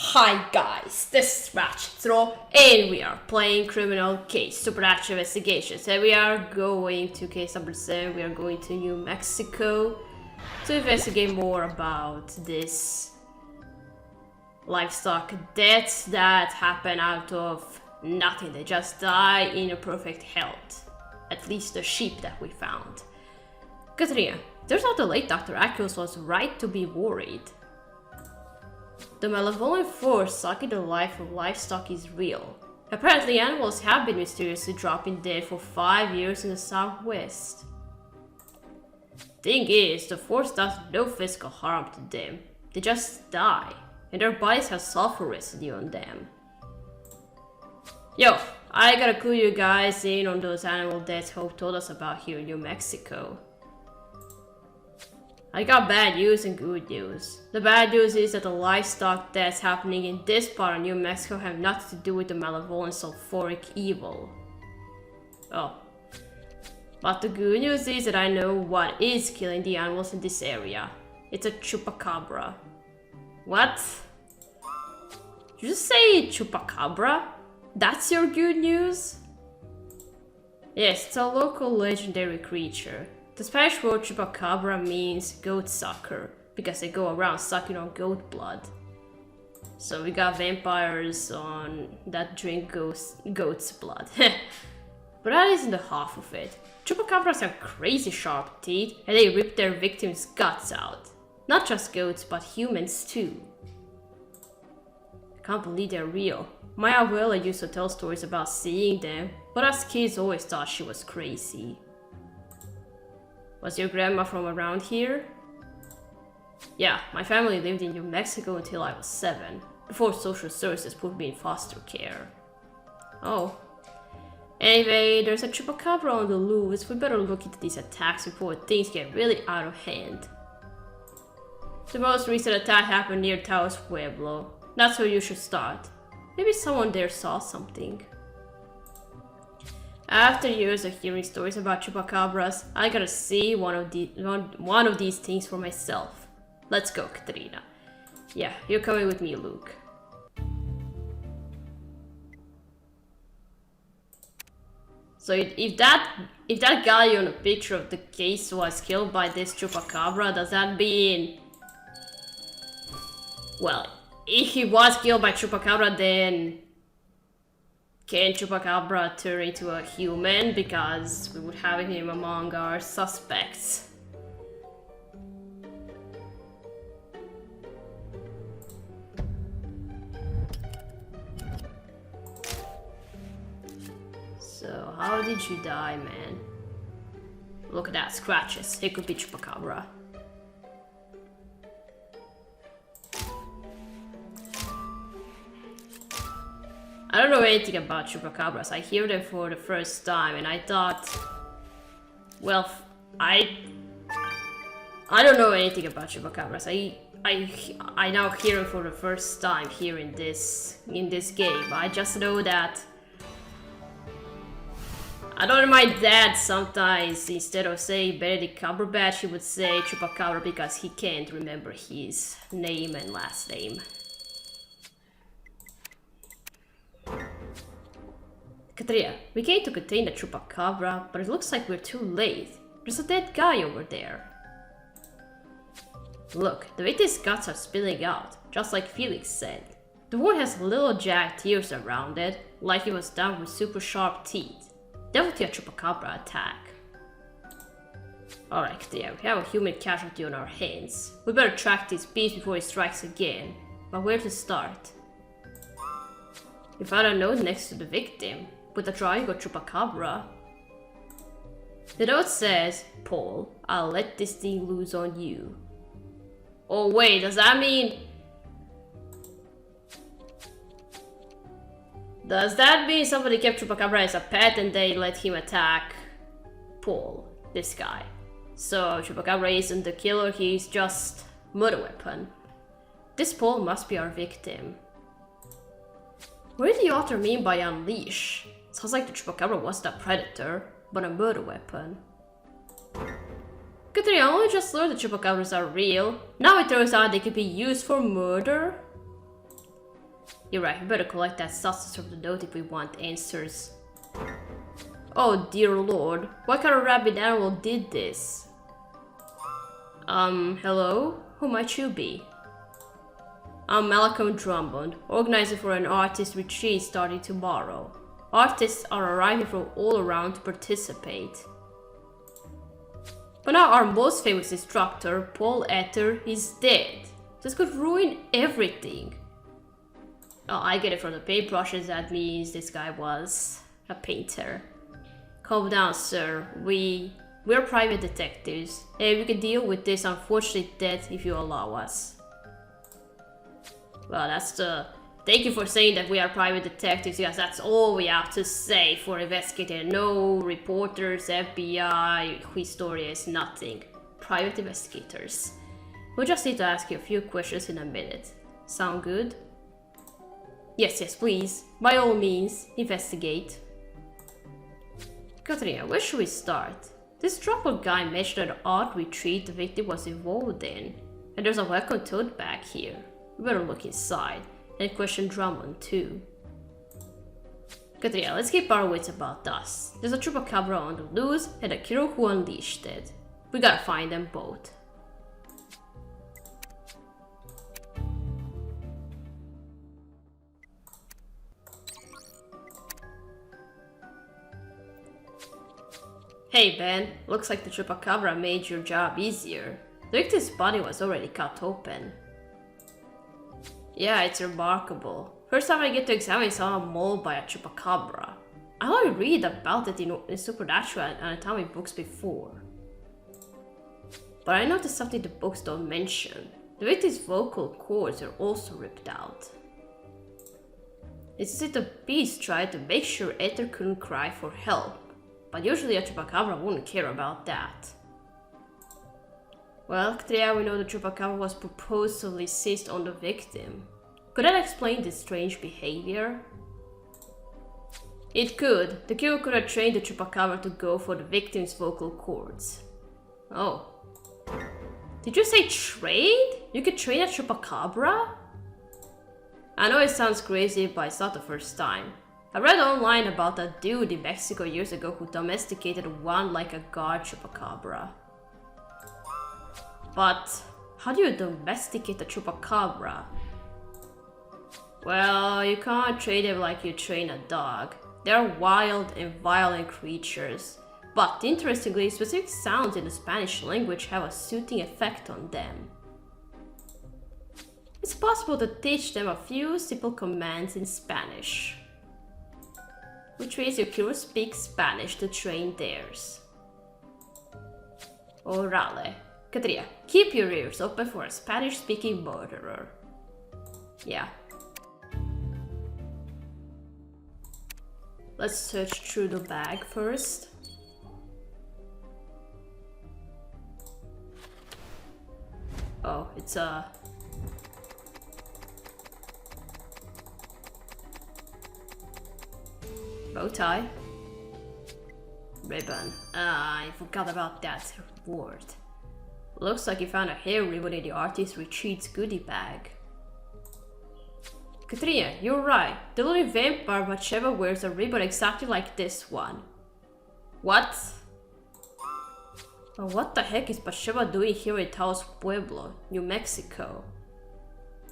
Hi guys, this is Ratchet and we are playing Criminal Case Supernatural Investigations, and we are going to case number 7. We are going to New Mexico to investigate more about this livestock deaths that happen out of nothing. They just die in a perfect health, at least the sheep that we found. Katrina, turns out the late Dr. Ackles was right to be worried. The malevolent force sucking the life of livestock is real. Apparently, animals have been mysteriously dropping dead for 5 years in the southwest. Thing is, the force does no physical harm to them. They just die, and their bodies have sulfur residue on them. Yo, I gotta clue you guys in on those animal deaths Hope told us about here in New Mexico. I got bad news and good news. The bad news is that the livestock deaths happening in this part of New Mexico have nothing to do with the malevolent sulfuric evil. Oh. But the good news is that I know what is killing the animals in this area. It's a chupacabra. What? Did you just say chupacabra? That's your good news? Yes, it's a local legendary creature. The Spanish word chupacabra means goat sucker, because they go around sucking on goat blood. So we got vampires on that drink goat's blood. But that isn't the half of it. Chupacabras have crazy sharp teeth, and they rip their victims' guts out. Not just goats, but humans too. I can't believe they're real. My abuela used to tell stories about seeing them, but us kids always thought she was crazy. Was your grandma from around here? Yeah, my family lived in New Mexico until I was 7, before social services put me in foster care. Oh. Anyway, there's a chupacabra on the loose. We better look into these attacks before things get really out of hand. The most recent attack happened near Taos Pueblo. That's where you should start. Maybe someone there saw something. After years of hearing stories about chupacabras, I gotta see one of these things for myself. Let's go, Katrina. Yeah, you're coming with me, Luke. So if that guy on the picture of the case was killed by this chupacabra, does that mean... Well, if he was killed by chupacabra, then... Can chupacabra turn into a human, because we would have him among our suspects? So, how did you die, man? Look at that, scratches. It could be chupacabra. I don't know anything about chupacabras. I hear them for the first time, and I thought, well, I don't know anything about chupacabras. I now hear them for the first time here in this game. I just know that. I know my dad sometimes, instead of saying Benedict Cumberbatch, he would say chupacabra because he can't remember his name and last name. Katrina, we came to contain the chupacabra, but it looks like we're too late. There's a dead guy over there. Look, the victim's guts are spilling out, just like Felix said. The wound has little jagged tears around it, like it was done with super sharp teeth. Definitely a chupacabra attack. Alright, Katrina, we have a human casualty on our hands. We better track this beast before he strikes again. But where to start? We found a note next to the victim, with a drawing of chupacabra. The note says, Paul, I'll let this thing loose on you. Oh wait, does that mean... Does that mean somebody kept chupacabra as a pet and they let him attack Paul, this guy? So chupacabra isn't the killer, he's just murder weapon. This Paul must be our victim. What did the author mean by unleash? Sounds like the chupacabra wasn't a predator, but a murder weapon. Katrina, I only just learned that chupacabras are real. Now it turns out they could be used for murder. You're right, we better collect that substance from the note if we want answers. Oh dear lord, what kind of rabid animal did this? Hello? Who might you be? I'm Malcolm Drummond, organizer for an artist retreat starting tomorrow. Artists are arriving from all around to participate. But now our most famous instructor, Paul Ether, is dead. This could ruin everything. Oh, I get it from the paintbrushes, that means this guy was a painter. Calm down, sir. We're private detectives, and we can deal with this unfortunate death if you allow us. Well, that's the... Thank you for saying that we are private detectives, because that's all we have to say for investigating. No reporters, FBI, historians, nothing. Private investigators. We'll just need to ask you a few questions in a minute. Sound good? Yes, please. By all means, investigate. Katrina, where should we start? This Dropper guy mentioned an art retreat the victim was involved in. And there's a welcome tote bag here. We better look inside. And question Drummond too. Katrina, let's keep our wits about us. There's a chupacabra on the loose and a killer who unleashed it. We gotta find them both. Hey Ben, looks like the chupacabra made your job easier. The victim's body was already cut open. Yeah, it's remarkable. First time I get to examine someone mauled by a chupacabra. I only read about it in supernatural and anatomy books before. But I noticed something the books don't mention. The victim's vocal cords are also ripped out. It's as if the beast tried to make sure Ether couldn't cry for help. But usually a chupacabra wouldn't care about that. Well, Katrina, we know the chupacabra was purposefully seized on the victim. Could that explain this strange behavior? It could. The killer could have trained the chupacabra to go for the victim's vocal cords. Oh. Did you say trained? You could train a chupacabra? I know it sounds crazy, but it's not the first time. I read online about a dude in Mexico years ago who domesticated one like a guard chupacabra. But how do you domesticate a chupacabra? Well, you can't train them like you train a dog. They're wild and violent creatures. But interestingly, specific sounds in the Spanish language have a soothing effect on them. It's possible to teach them a few simple commands in Spanish. Which means your killer speaks Spanish to train theirs. Orale. Katrina, keep your ears open for a Spanish-speaking murderer. Yeah. Let's search through the bag first. Oh, it's a... bow tie. Ribbon. I forgot about that word. Looks like you found a hair ribbon in the artist retreat's goodie bag. Katrina, you're right. The little vampire Bathsheba wears a ribbon exactly like this one. What? Well, what the heck is Bathsheba doing here in Taos Pueblo, New Mexico?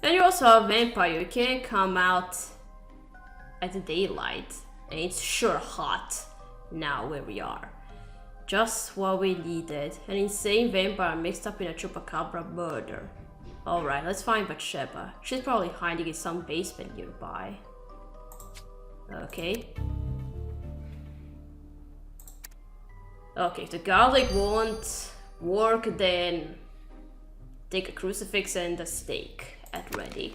And you're also a vampire. You can't come out at the daylight. And it's sure hot now where we are. Just what we needed. An insane vampire mixed up in a chupacabra murder. Alright, let's find Bathsheba. She's probably hiding in some basement nearby. Okay. Okay, if the garlic won't work, then take a crucifix and a stake at ready.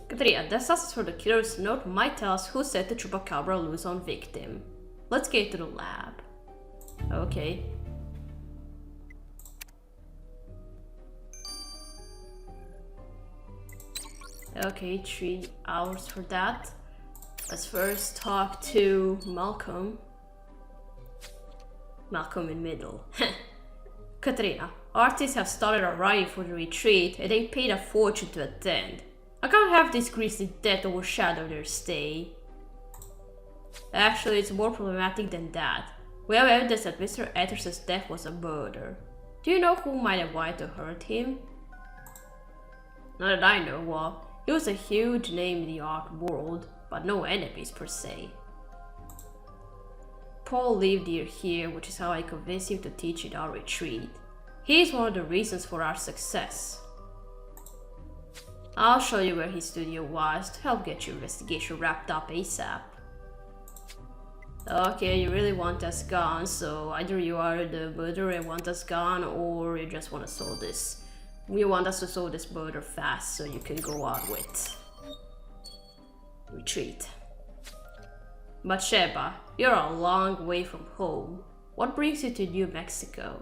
Katria, the suspect for the killer's note might tell us who set the chupacabra loose on victim. Let's get to the lab. Okay. Okay, 3 hours for that. Let's first talk to Malcolm. Malcolm in middle. Katrina, artists have started a riot for the retreat and they paid a fortune to attend. I can't have this grisly death overshadow their stay. Actually, it's more problematic than that. We have evidence that Mr. Ethers's death was a murder. Do you know who might have wanted to hurt him? Not that I know of. He was a huge name in the art world, but no enemies per se. Paul lived here, which is how I convinced him to teach in our retreat. He is one of the reasons for our success. I'll show you where his studio was to help get your investigation wrapped up ASAP. Okay, you really want us gone, so either you are the murderer and want us gone, or you just want to solve this. You want us to solve this murder fast so you can go on with retreat. But Sheba, you're a long way from home. What brings you to New Mexico?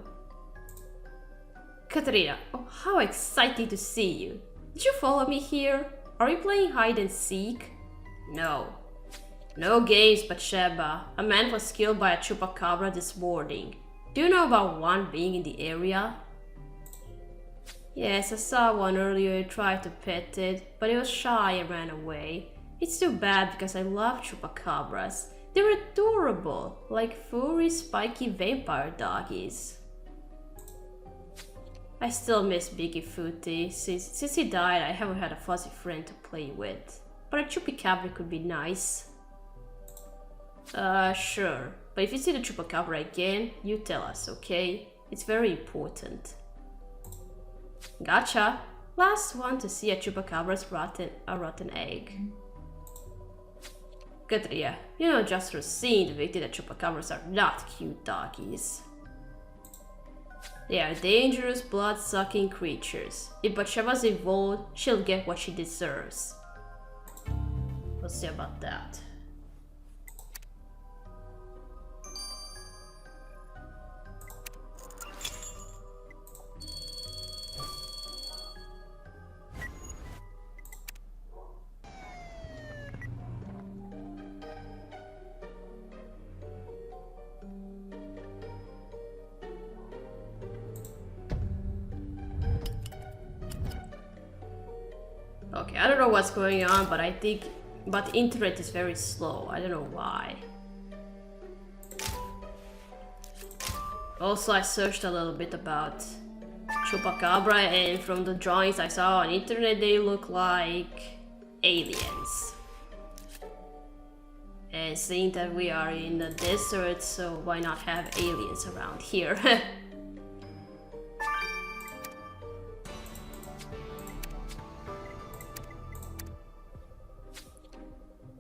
Katrina, oh, how exciting to see you. Did you follow me here? Are you playing hide and seek? No. No games, but Sheba. A man was killed by a chupacabra this morning. Do you know about one being in the area? Yes, I saw one earlier and tried to pet it, but it was shy and ran away. It's too bad because I love chupacabras. They're adorable, like furry, spiky vampire doggies. I still miss Biggie Footy. Since he died, I haven't had a fuzzy friend to play with. But a chupacabra could be nice. Sure. But if you see the chupacabra again, you tell us, okay? It's very important. Gotcha. Last one to see a chupacabra's rotten egg. Katria, you know just from seeing the victim that chupacabras are not cute doggies. They are dangerous, blood-sucking creatures. If Bathsheba's involved, she'll get what she deserves. We'll see about that. Okay, I don't know what's going on, but the internet is very slow. I don't know why. Also, I searched a little bit about chupacabra, and from the drawings I saw on internet, they look like aliens. And seeing that we are in the desert, so why not have aliens around here?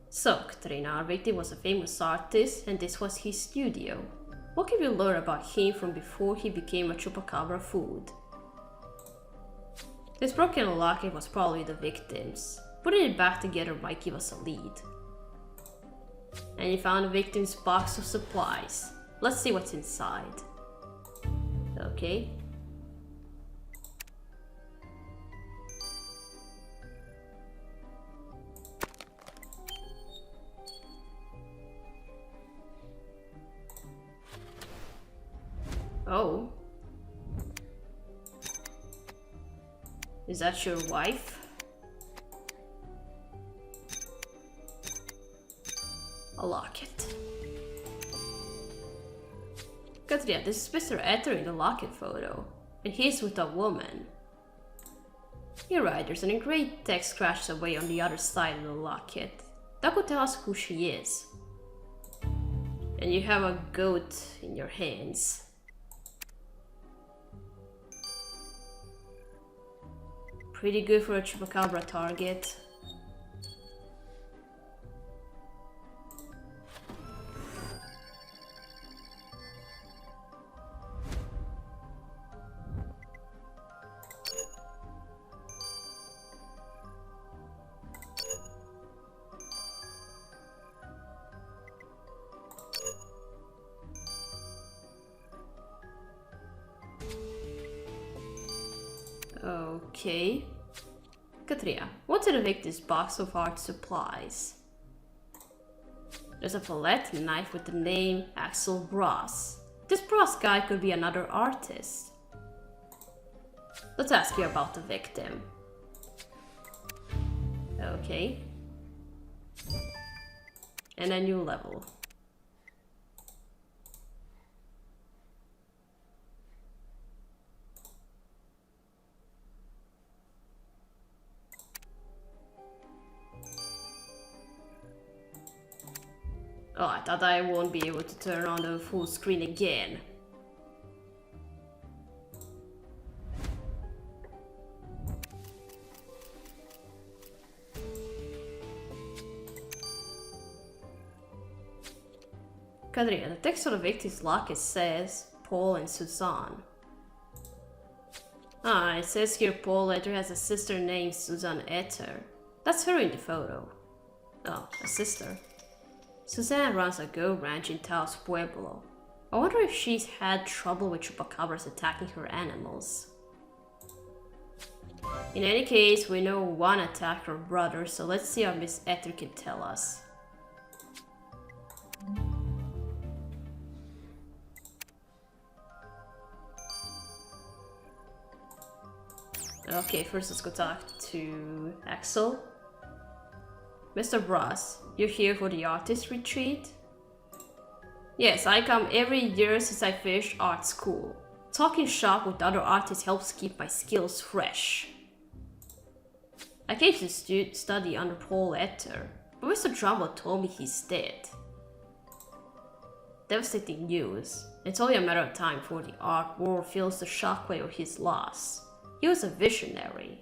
So, Katrina, our victim was a famous artist, and this was his studio. What can we learn about him from before he became a chupacabra food? This broken locket was probably the victim's. Putting it back together might give us a lead. And you found the victim's box of supplies. Let's see what's inside. Okay. Oh. Is that your wife? A locket. Katria, this is Mr. Ether in the locket photo. And he's with a woman. You're right, there's an engraved text scratched away on the other side of the locket. That could tell us who she is. And you have a goat in your hands. Pretty good for a chupacabra target. Okay. Katria, what's in the victim's box of art supplies? There's a palette knife with the name Axel Ross. This Ross guy could be another artist. Let's ask you about the victim. Okay. And a new level. Oh, I thought I won't be able to turn on the full screen again. Kadria, the text of the victim's locket says Paul and Suzanne. Ah, it says here Paul later has a sister named Suzanne Etter. That's her in the photo. Oh, a sister. Suzanne runs a goat ranch in Taos Pueblo. I wonder if she's had trouble with chupacabras attacking her animals. In any case, we know one attacked her brother, so let's see how Miss Etter can tell us. Okay, first let's go talk to Axel. Mr. Ross, you're here for the artist retreat? Yes, I come every year since I finished art school. Talking shop with other artists helps keep my skills fresh. I came to study under Paul Etter, but Mr. Drumble told me he's dead. Devastating news. It's only a matter of time before the art world feels the shockwave of his loss. He was a visionary.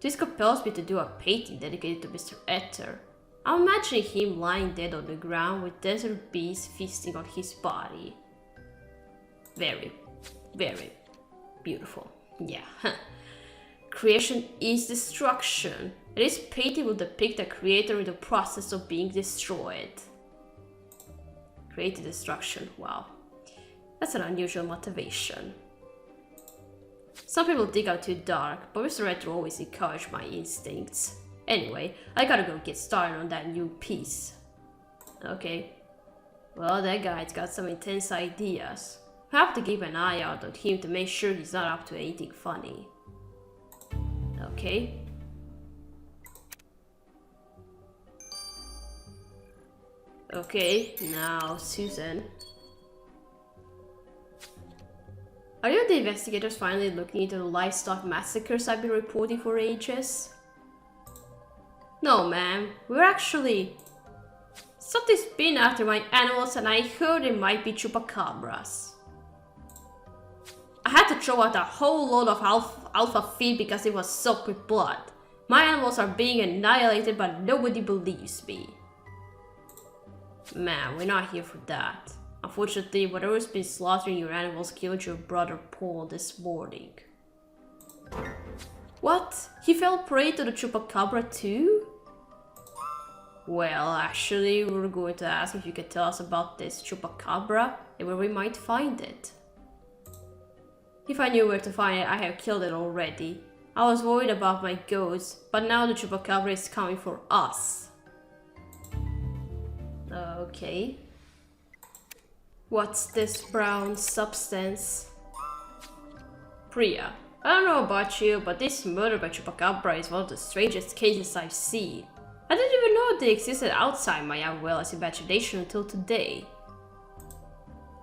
This compels me to do a painting dedicated to Mr. Etter. I'm imagining him lying dead on the ground with desert beasts feasting on his body. Very, very beautiful. Yeah. Creation is destruction. This painting will depict a creator in the process of being destroyed. Creative destruction, wow. That's an unusual motivation. Some people think I'm too dark, but Mr. Etter always encouraged my instincts. Anyway, I gotta go get started on that new piece. Okay. Well, that guy's got some intense ideas. I have to keep an eye out on him to make sure he's not up to anything funny. Okay. Okay, now Susan. Are you the investigators finally looking into the livestock massacres I've been reporting for ages? No, ma'am. We're actually... Something's been after my animals and I heard it might be chupacabras. I had to throw out a whole load of alpha feed because it was soaked with blood. My animals are being annihilated but nobody believes me. Ma'am, we're not here for that. Unfortunately, whatever's been slaughtering your animals killed your brother Paul this morning. What? He fell prey to the chupacabra too? Well, actually, we were going to ask if you could tell us about this chupacabra and where we might find it. If I knew where to find it, I have killed it already. I was worried about my goats, but now the chupacabra is coming for us. Okay. What's this brown substance? Priya, I don't know about you, but this murder by chupacabra is one of the strangest cases I've seen. I didn't even know they existed outside my Abuela's imagination until today.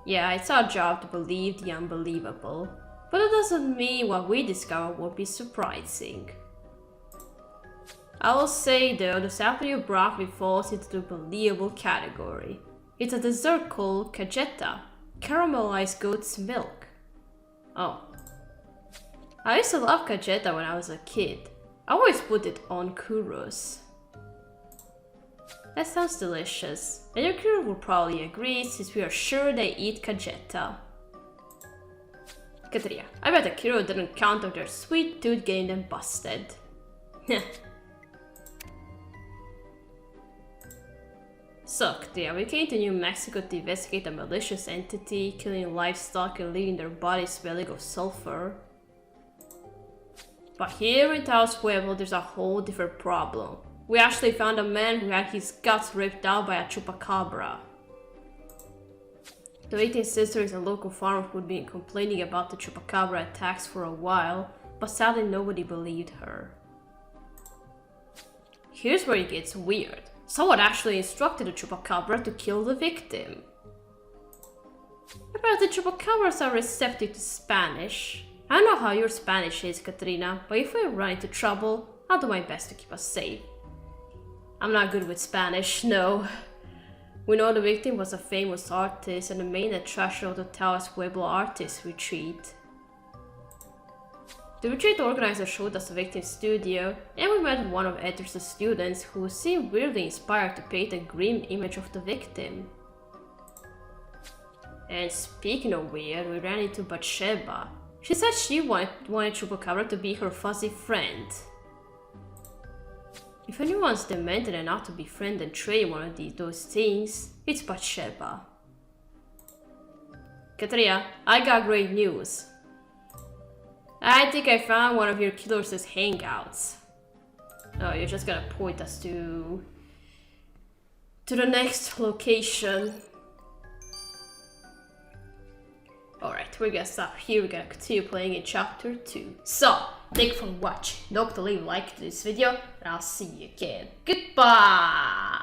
Yeah, it's our job to believe the unbelievable, but it doesn't mean what we discover won't be surprising. I will say though, the sample you brought me falls into the believable category. It's a dessert called cajeta, caramelized goat's milk. Oh. I used to love cajeta when I was a kid. I always put it on churros. That sounds delicious, and your crew will probably agree since we are sure they eat cajeta. Katria, I bet the Kiro didn't count on their sweet tooth getting them busted. So, Katria, we came to New Mexico to investigate a malicious entity, killing livestock and leaving their bodies smelling of sulfur. But here in Taos Pueblo, there's a whole different problem. We actually found a man who had his guts ripped out by a chupacabra. The victim's sister is a local farmer who'd been complaining about the chupacabra attacks for a while, but sadly nobody believed her. Here's where it gets weird. Someone actually instructed the chupacabra to kill the victim. Apparently chupacabras are receptive to Spanish. I don't know how your Spanish is, Katrina, but if we run into trouble, I'll do my best to keep us safe. I'm not good with Spanish, no. We know the victim was a famous artist and the main attraction of the Taos Pueblo Artist Retreat. The retreat organizer showed us the victim's studio, and we met one of Edgar's students who seemed weirdly inspired to paint a grim image of the victim. And speaking of weird, we ran into Bathsheba. She said she wanted Chupacabra to be her fuzzy friend. If anyone's demented enough to befriend and trade one of those things, it's Bathsheba. Katrina, I got great news. I think I found one of your killers' hangouts. Oh, you're just gonna point us to the next location. Alright, we're gonna stop here. We're gonna continue playing in chapter 2. So, thank you for watching. Don't forget to leave a like to this video, and I'll see you again. Goodbye!